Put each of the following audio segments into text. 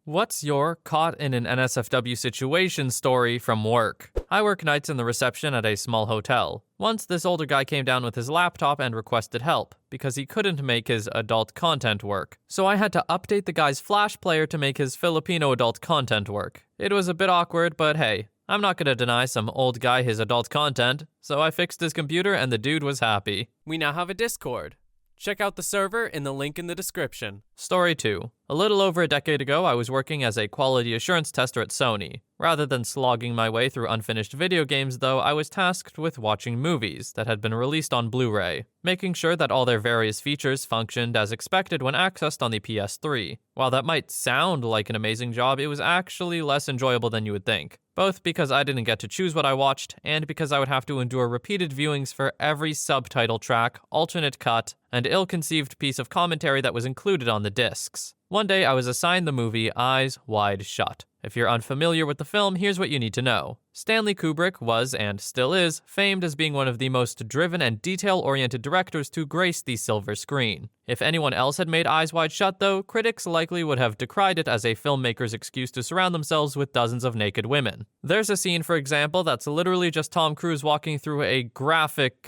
What's your caught in an NSFW situation story from work? I work nights in the reception at a small hotel. Once, this older guy came down with his laptop and requested help because he couldn't make his adult content work. So I had to update the guy's Flash player to make his Filipino adult content work. It was a bit awkward, but hey, I'm not gonna deny some old guy his adult content, so I fixed his computer and the dude was happy. We now have a Discord. Check out the server in the link in the description. Story 2. A little over a decade ago, I was working as a quality assurance tester at Sony. Rather than slogging my way through unfinished video games, though, I was tasked with watching movies that had been released on Blu-ray, making sure that all their various features functioned as expected when accessed on the PS3. While that might sound like an amazing job, it was actually less enjoyable than you would think. Both because I didn't get to choose what I watched, and because I would have to endure repeated viewings for every subtitle track, alternate cut, and ill-conceived piece of commentary that was included on the discs. One day, I was assigned the movie Eyes Wide Shut. If you're unfamiliar with the film, here's what you need to know. Stanley Kubrick was, and still is, famed as being one of the most driven and detail-oriented directors to grace the silver screen. If anyone else had made Eyes Wide Shut, though, critics likely would have decried it as a filmmaker's excuse to surround themselves with dozens of naked women. There's a scene, for example, that's literally just Tom Cruise walking through a graphic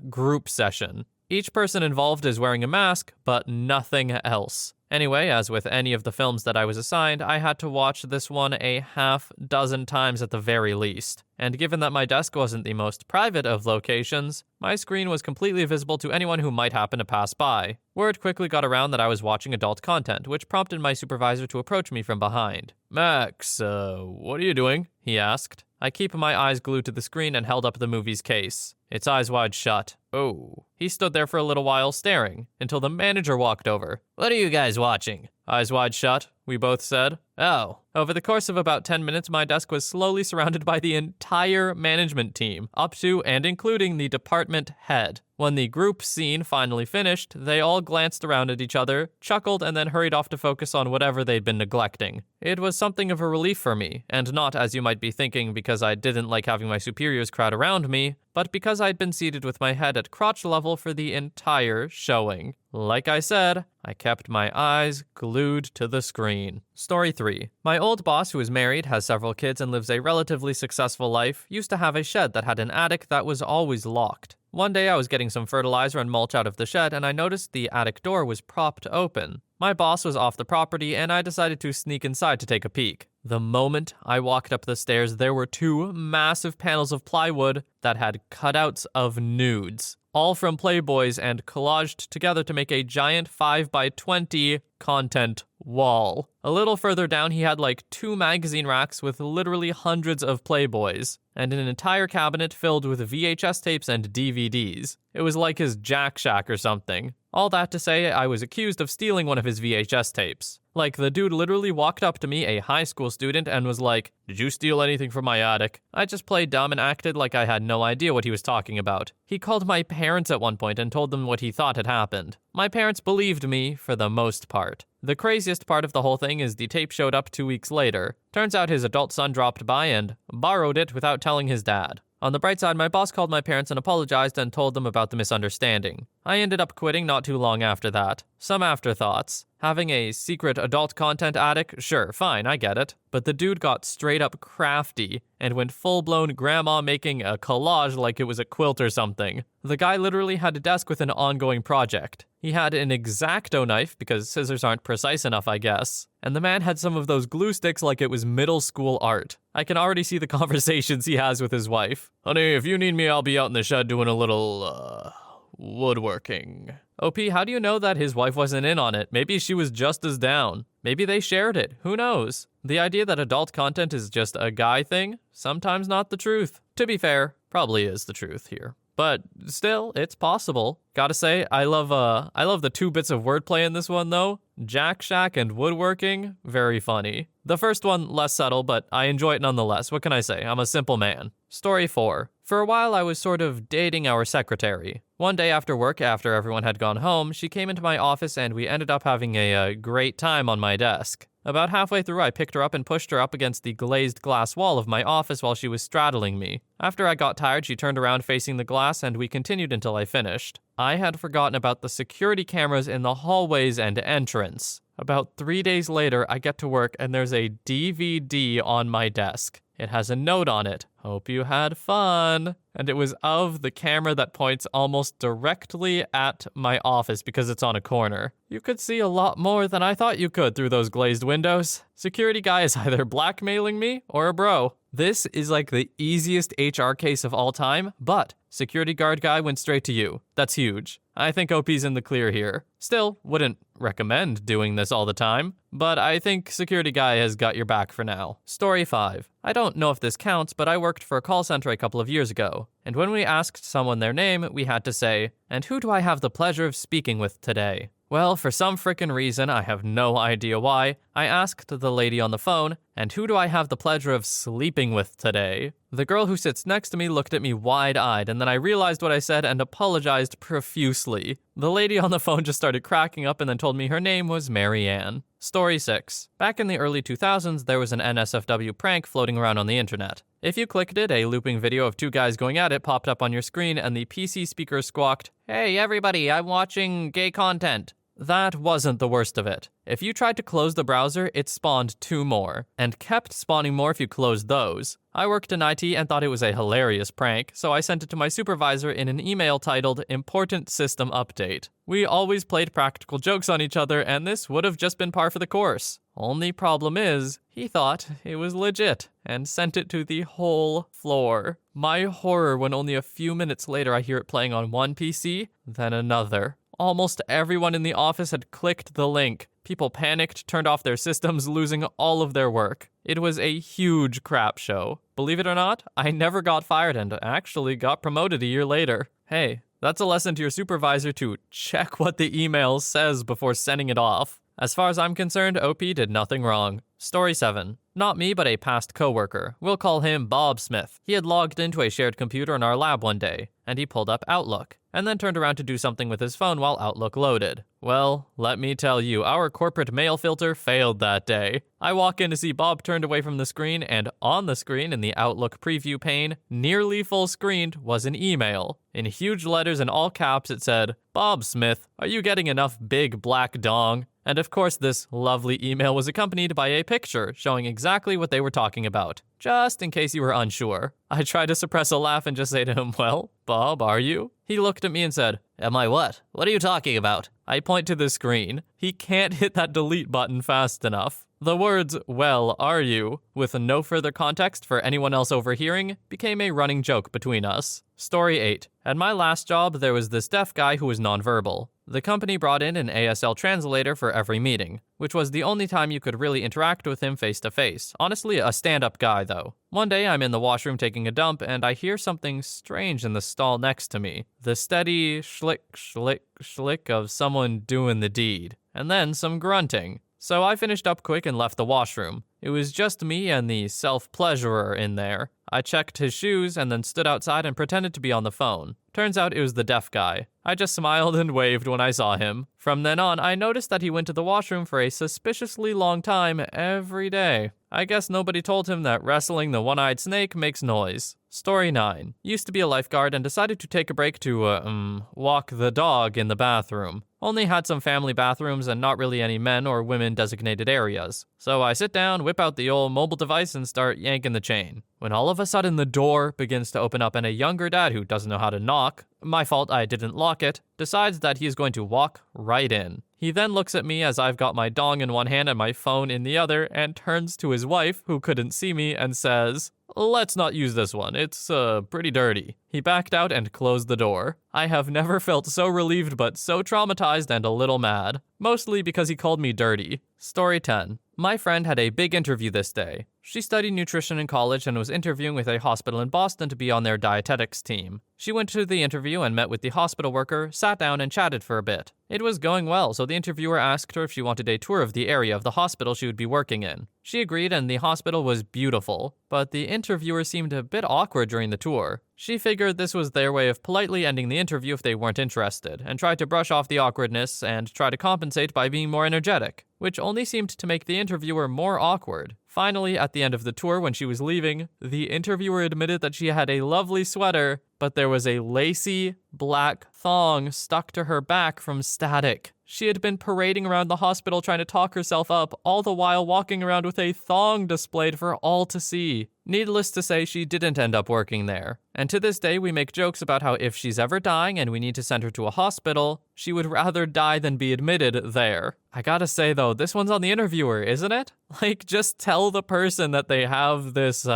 group session. Each person involved is wearing a mask, but nothing else. Anyway, as with any of the films that I was assigned, I had to watch this one a half dozen times at the very least. And given that my desk wasn't the most private of locations, my screen was completely visible to anyone who might happen to pass by. Word quickly got around that I was watching adult content, which prompted my supervisor to approach me from behind. "Max, what are you doing?" he asked. I keep my eyes glued to the screen and held up the movie's case. It's Eyes Wide Shut. Oh. He stood there for a little while staring, until the manager walked over. "What are you guys watching?" "Eyes Wide Shut," we both said. "Oh." Over the course of about 10 minutes, my desk was slowly surrounded by the entire management team, up to and including the department head. When the group scene finally finished, they all glanced around at each other, chuckled, and then hurried off to focus on whatever they'd been neglecting. It was something of a relief for me, and not, as you might be thinking, because I didn't like having my superiors crowd around me, but because I'd been seated with my head at crotch level for the entire showing. Like I said, I kept my eyes glued to the screen. Story 3. My old boss, who is married, has several kids, and lives a relatively successful life, used to have a shed that had an attic that was always locked. One day I was getting some fertilizer and mulch out of the shed, and I noticed the attic door was propped open. My boss was off the property, and I decided to sneak inside to take a peek. The moment I walked up the stairs, there were 2 massive panels of plywood that had cutouts of nudes, all from Playboys, and collaged together to make a giant 5x20 content wall. A little further down, he had like 2 magazine racks with literally hundreds of Playboys, and an entire cabinet filled with VHS tapes and DVDs. It was like his Jack Shack or something. All that to say, I was accused of stealing one of his VHS tapes. Like, the dude literally walked up to me, a high school student, and was like, "Did you steal anything from my attic?" I just played dumb and acted like I had no idea what he was talking about. He called my parents at one point and told them what he thought had happened. My parents believed me for the most part. The craziest part of the whole thing is the tape showed up 2 weeks later. Turns out his adult son dropped by and borrowed it without telling his dad. On the bright side, my boss called my parents and apologized and told them about the misunderstanding. I ended up quitting not too long after that. Some afterthoughts. Having a secret adult content attic? Sure, fine, I get it. But the dude got straight up crafty and went full-blown grandma making a collage like it was a quilt or something. The guy literally had a desk with an ongoing project. He had an X-Acto knife, because scissors aren't precise enough, I guess. And the man had some of those glue sticks like it was middle school art. I can already see the conversations he has with his wife. "Honey, if you need me, I'll be out in the shed doing a little, woodworking." OP, how do you know that his wife wasn't in on it? Maybe she was just as down. Maybe they shared it. Who knows? The idea that adult content is just a guy thing, sometimes not the truth. To be fair, probably is the truth here. But still, it's possible. Gotta say, I love the 2 bits of wordplay in this one though. Jack Shack and woodworking, very funny. The first one, less subtle, but I enjoy it nonetheless. What can I say? I'm a simple man. Story 4. For a while, I was sort of dating our secretary. One day after work, after everyone had gone home, she came into my office and we ended up having a great time on my desk. About halfway through, I picked her up and pushed her up against the glazed glass wall of my office while she was straddling me. After I got tired, she turned around facing the glass and we continued until I finished. I had forgotten about the security cameras in the hallways and entrance. About 3 days later, I get to work and there's a DVD on my desk. It has a note on it. Hope you had fun. And it was of the camera that points almost directly at my office because it's on a corner. You could see a lot more than I thought you could through those glazed windows. Security guy is either blackmailing me or a bro. This is like the easiest HR case of all time, but security guard guy went straight to you. That's huge. I think OP's in the clear here. Still, wouldn't recommend doing this all the time, but I think security guy has got your back for now. Story 5. I don't know if this counts, but I worked for a call center a couple of years ago, and when we asked someone their name, we had to say, "And who do I have the pleasure of speaking with today?" Well, for some frickin' reason, I have no idea why, I asked the lady on the phone, "And who do I have the pleasure of sleeping with today?" The girl who sits next to me looked at me wide-eyed, and then I realized what I said and apologized profusely. The lady on the phone just started cracking up and then told me her name was Mary Ann. Story 6. Back in the early 2000s, there was an NSFW prank floating around on the internet. If you clicked it, a looping video of two guys going at it popped up on your screen and the PC speaker squawked, "Hey everybody, I'm watching gay content." That wasn't the worst of it. If you tried to close the browser, it spawned 2 more, and kept spawning more if you closed those. I worked in IT and thought it was a hilarious prank, so I sent it to my supervisor in an email titled Important System Update. We always played practical jokes on each other, and this would have just been par for the course. Only problem is, he thought it was legit, and sent it to the whole floor. My horror when only a few minutes later I hear it playing on one PC, then another. Almost everyone in the office had clicked the link. People panicked, turned off their systems, losing all of their work. It was a huge crap show. Believe it or not, I never got fired and actually got promoted a year later. Hey, that's a lesson to your supervisor to check what the email says before sending it off. As far as I'm concerned, OP did nothing wrong. Story 7. Not me, but a past coworker. We'll call him Bob Smith. He had logged into a shared computer in our lab one day, and he pulled up Outlook, and then turned around to do something with his phone while Outlook loaded. Well, let me tell you, our corporate mail filter failed that day. I walk in to see Bob turned away from the screen, and on the screen in the Outlook preview pane, nearly full screened, was an email. In huge letters and all caps it said, "Bob Smith, are you getting enough big black dong?" And of course this lovely email was accompanied by a picture showing exactly what they were talking about, just in case you were unsure. I tried to suppress a laugh and just say to him, "Well, Bob, are you?" He looked at me and said, "Am I what? What are you talking about?" I point to the screen. He can't hit that delete button fast enough. The words, "Well, are you?" with no further context for anyone else overhearing, became a running joke between us. Story 8. At my last job, there was this deaf guy who was nonverbal. The company brought in an ASL translator for every meeting, which was the only time you could really interact with him face to face. Honestly, a stand-up guy though. One day I'm in the washroom taking a dump and I hear something strange in the stall next to me. The steady schlick, schlick, schlick of someone doing the deed. And then some grunting. So I finished up quick and left the washroom. It was just me and the self-pleasurer in there. I checked his shoes and then stood outside and pretended to be on the phone. Turns out it was the deaf guy. I just smiled and waved when I saw him. From then on, I noticed that he went to the washroom for a suspiciously long time every day. I guess nobody told him that wrestling the one-eyed snake makes noise. Story 9. Used to be a lifeguard and decided to take a break to, walk the dog in the bathroom. Only had some family bathrooms and not really any men or women designated areas. So I sit down, whip out the old mobile device and start yanking the chain. When all of a sudden the door begins to open up and a younger dad who doesn't know how to knock, my fault I didn't lock it, decides that he is going to walk right in. He then looks at me as I've got my dong in one hand and my phone in the other and turns to his wife, who couldn't see me, and says, "Let's not use this one, it's pretty dirty." He backed out and closed the door. I have never felt so relieved but so traumatized and a little mad. Mostly because he called me dirty. Story 10. My friend had a big interview this day. She studied nutrition in college and was interviewing with a hospital in Boston to be on their dietetics team. She went to the interview and met with the hospital worker, sat down and chatted for a bit. It was going well, so the interviewer asked her if she wanted a tour of the area of the hospital she would be working in. She agreed and the hospital was beautiful, but the interviewer seemed a bit awkward during the tour. She figured this was their way of politely ending the interview if they weren't interested, and tried to brush off the awkwardness and try to compensate by being more energetic, which only seemed to make the interviewer more awkward. Finally, at the end of the tour when she was leaving, the interviewer admitted that she had a lovely sweater, but there was a lacy black thong stuck to her back from static. She had been parading around the hospital trying to talk herself up, all the while walking around with a thong displayed for all to see. Needless to say, she didn't end up working there. And to this day, we make jokes about how if she's ever dying and we need to send her to a hospital, she would rather die than be admitted there. I gotta say though, this one's on the interviewer, isn't it? Like, just tell the person that they have this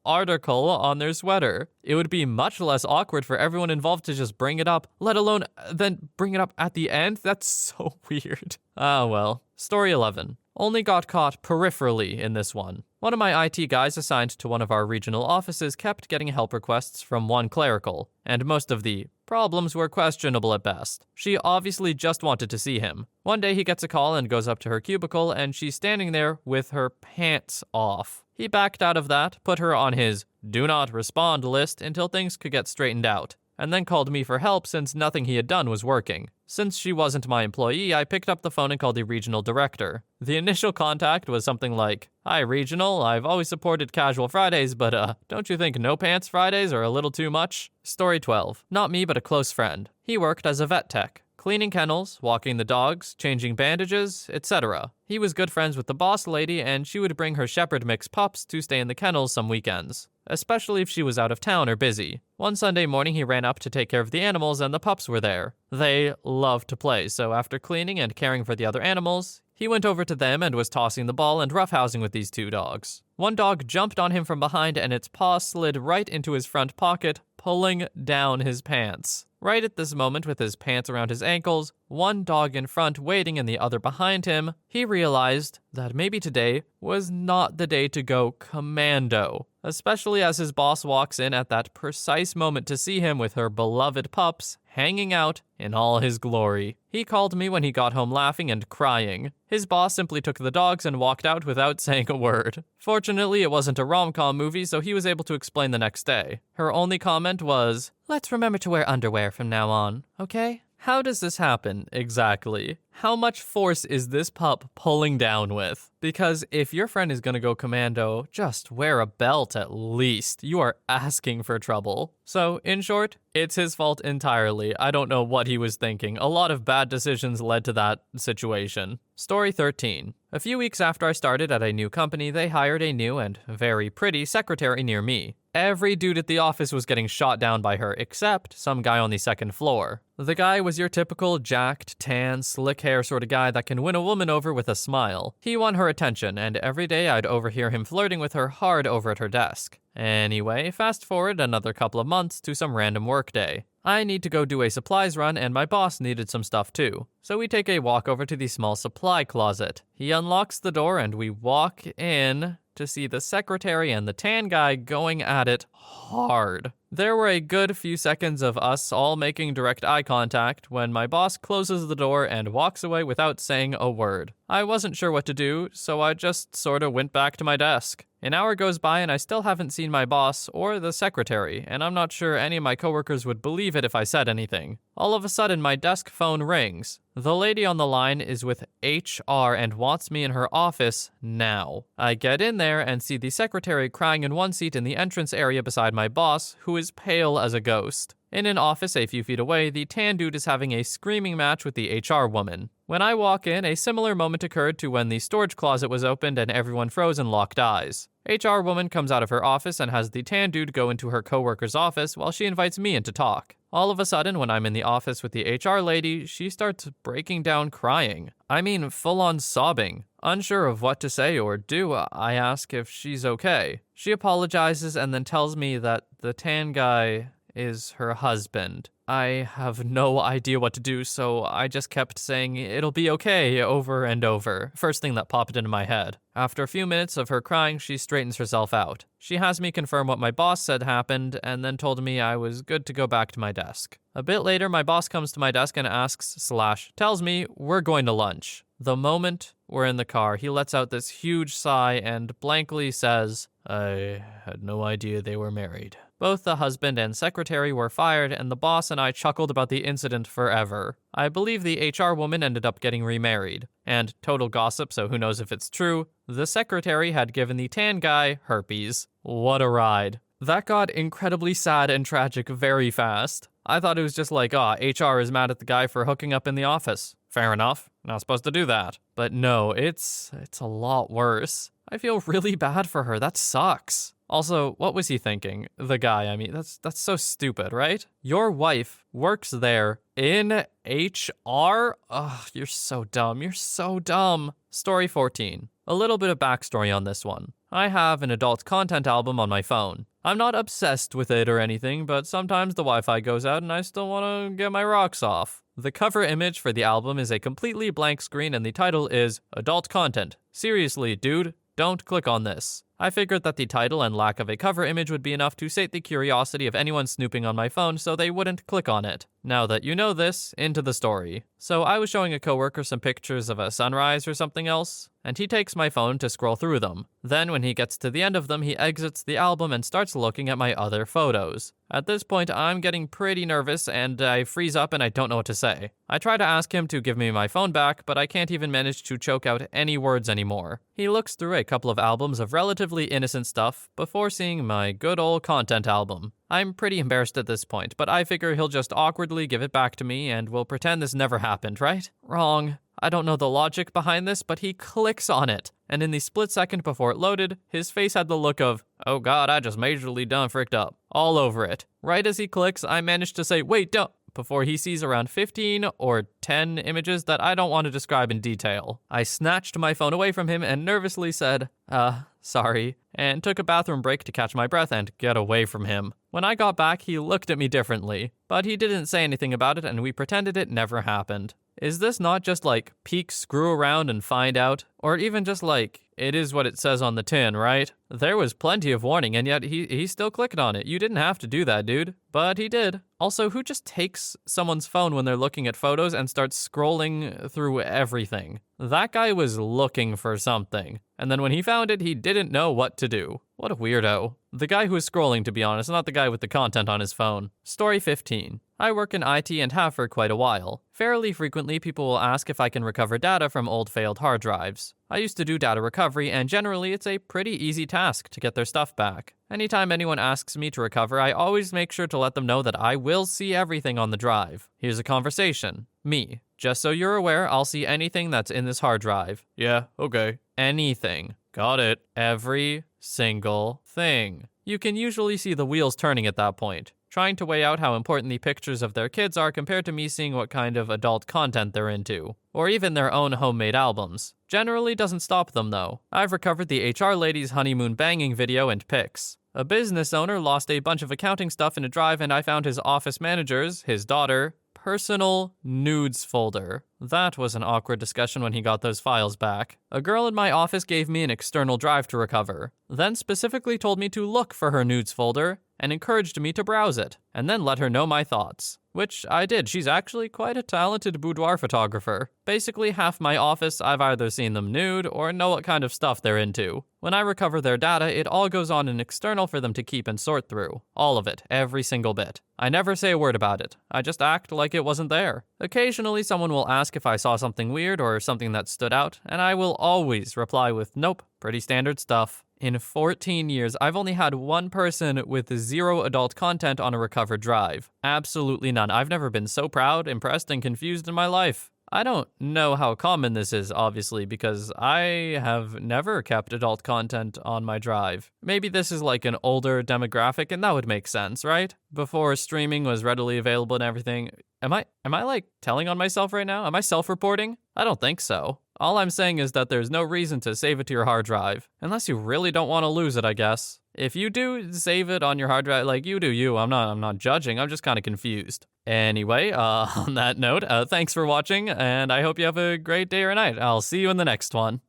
article on their sweater. It would be much less awkward for everyone involved to just bring it up, let alone then bring it up at the end. That's so weird. Ah, well. Story 11. Only got caught peripherally in this one. One of my IT guys assigned to one of our regional offices kept getting help requests from one clerical, and most of the problems were questionable at best. She obviously just wanted to see him. One day he gets a call and goes up to her cubicle, and she's standing there with her pants off. He backed out of that, put her on his do not respond list until things could get straightened out, and then called me for help since nothing he had done was working. Since she wasn't my employee, I picked up the phone and called the regional director. The initial contact was something like, "Hi, regional, I've always supported casual Fridays, but don't you think no pants Fridays are a little too much?" Story 12. Not me, but a close friend. He worked as a vet tech, cleaning kennels, walking the dogs, changing bandages, etc. He was good friends with the boss lady, and she would bring her shepherd mix pups to stay in the kennels some weekends, especially if she was out of town or busy. One Sunday morning, he ran up to take care of the animals, and the pups were there. They loved to play, so after cleaning and caring for the other animals, he went over to them and was tossing the ball and roughhousing with these two dogs. One dog jumped on him from behind, and its paw slid right into his front pocket, pulling down his pants. Right at this moment, with his pants around his ankles, one dog in front waiting and the other behind him, he realized that maybe today was not the day to go commando, especially as his boss walks in at that precise moment to see him with her beloved pups hanging out in all his glory. He called me when he got home laughing and crying. His boss simply took the dogs and walked out without saying a word. Fortunately, it wasn't a rom-com movie, so he was able to explain the next day. Her only comment was, "Let's remember to wear underwear from now on, okay?" How does this happen, exactly? How much force is this pup pulling down with? Because if your friend is gonna go commando, just wear a belt at least. You are asking for trouble. So, in short, it's his fault entirely. I don't know what he was thinking. A lot of bad decisions led to that situation. Story 13. A few weeks after I started at a new company, they hired a new and very pretty secretary near me. Every dude at the office was getting shot down by her, except some guy on the second floor. The guy was your typical jacked, tan, slick hair sort of guy that can win a woman over with a smile. He won her attention, and every day I'd overhear him flirting with her hard over at her desk. Anyway, fast forward another couple of months to some random work day. I need to go do a supplies run, and my boss needed some stuff too. So we take a walk over to the small supply closet. He unlocks the door, and we walk in to see the secretary and the tan guy going at it hard. There were a good few seconds of us all making direct eye contact when my boss closes the door and walks away without saying a word. I wasn't sure what to do, so I just sort of went back to my desk. An hour goes by and I still haven't seen my boss or the secretary, and I'm not sure any of my coworkers would believe it if I said anything. All of a sudden, my desk phone rings. The lady on the line is with HR and wants me in her office now. I get in there and see the secretary crying in one seat in the entrance area beside my boss, who is pale as a ghost. In an office a few feet away, the tan dude is having a screaming match with the HR woman. When I walk in, a similar moment occurred to when the storage closet was opened and everyone froze and locked eyes. HR woman comes out of her office and has the tan dude go into her coworker's office while she invites me in to talk. All of a sudden, when I'm in the office with the HR lady, she starts breaking down crying. I mean, full-on sobbing. Unsure of what to say or do, I ask if she's okay. She apologizes and then tells me that the tan guy is her husband. I have no idea what to do, so I just kept saying, "It'll be okay," over and over. First thing that popped into my head. After a few minutes of her crying, she straightens herself out. She has me confirm what my boss said happened, and then told me I was good to go back to my desk. A bit later, my boss comes to my desk and asks/tells me we're going to lunch. The moment we're in the car, he lets out this huge sigh and blankly says, "I had no idea they were married." Both the husband and secretary were fired, and the boss and I chuckled about the incident forever. I believe the HR woman ended up getting remarried. And total gossip, so who knows if it's true, the secretary had given the tan guy herpes. What a ride. That got incredibly sad and tragic very fast. I thought it was just like, HR is mad at the guy for hooking up in the office. fair enough. Not supposed to do that. But no, it's a lot worse. I feel really bad for her. That sucks. Also, what was he thinking? The guy, I mean, that's so stupid, right? Your wife works there in HR? Ugh, you're so dumb. You're so dumb. Story 14. A little bit of backstory on this one. I have an adult content album on my phone. I'm not obsessed with it or anything, but sometimes the Wi-Fi goes out and I still want to get my rocks off. The cover image for the album is a completely blank screen and the title is Adult Content. Seriously, dude, don't click on this. I figured that the title and lack of a cover image would be enough to sate the curiosity of anyone snooping on my phone so they wouldn't click on it. Now that you know this, into the story. So I was showing a coworker some pictures of a sunrise or something else, and he takes my phone to scroll through them. Then when he gets to the end of them, he exits the album and starts looking at my other photos. At this point, I'm getting pretty nervous and I freeze up and I don't know what to say. I try to ask him to give me my phone back, but I can't even manage to choke out any words anymore. He looks through a couple of albums of relatively innocent stuff before seeing my good old content album. I'm pretty embarrassed at this point, but I figure he'll just awkwardly give it back to me and we'll pretend this never happened, right? Wrong. I don't know the logic behind this, but he clicks on it. And in the split second before it loaded, his face had the look of, oh god, I just majorly done fricked up, all over it. Right as he clicks, I managed to say, wait, don't, before he sees around 15 or 10 images that I don't want to describe in detail. I snatched my phone away from him and nervously said, sorry, and took a bathroom break to catch my breath and get away from him. When I got back, he looked at me differently, but he didn't say anything about it and we pretended it never happened. Is this not just like peek, screw around and find out? Or even just like, it is what it says on the tin, right? There was plenty of warning and yet he still clicked on it. You didn't have to do that, dude. But he did. Also, who just takes someone's phone when they're looking at photos and starts scrolling through everything? That guy was looking for something. And then when he found it, he didn't know what to do. What a weirdo. The guy who was scrolling, to be honest, not the guy with the content on his phone. Story 15. I work in IT and have for quite a while. Fairly frequently, people will ask if I can recover data from old failed hard drives. I used to do data recovery, and generally it's a pretty easy task to get their stuff back. Anytime anyone asks me to recover, I always make sure to let them know that I will see everything on the drive. Here's a conversation. Me. Just so you're aware, I'll see anything that's in this hard drive. Yeah, okay. Anything. Got it. Every single thing. You can usually see the wheels turning at that point, trying to weigh out how important the pictures of their kids are compared to me seeing what kind of adult content they're into, or even their own homemade albums. Generally doesn't stop them though. I've recovered the HR lady's honeymoon banging video and pics. A business owner lost a bunch of accounting stuff in a drive and I found his office manager's, his daughter, personal nudes folder. That was an awkward discussion when he got those files back. A girl in my office gave me an external drive to recover, then specifically told me to look for her nudes folder and encouraged me to browse it, and then let her know my thoughts. Which I did. She's actually quite a talented boudoir photographer. Basically, half my office, I've either seen them nude or know what kind of stuff they're into. When I recover their data, it all goes on an external for them to keep and sort through. All of it, every single bit. I never say a word about it. I just act like it wasn't there. Occasionally, someone will ask if I saw something weird or something that stood out, and I will always reply with, nope, pretty standard stuff. In 14 years, I've only had one person with 0 adult content on a recovered drive. Absolutely none. I've never been so proud, impressed, and confused in my life. I don't know how common this is, obviously, because I have never kept adult content on my drive. Maybe this is like an older demographic, and that would make sense, right? Before streaming was readily available and everything. Am I like telling on myself right now? Am I self-reporting? I don't think so. All I'm saying is that there's no reason to save it to your hard drive. Unless you really don't want to lose it, I guess. If you do save it on your hard drive, like you do you, I'm not judging, I'm just kind of confused. Anyway, on that note, thanks for watching, and I hope you have a great day or night. I'll see you in the next one.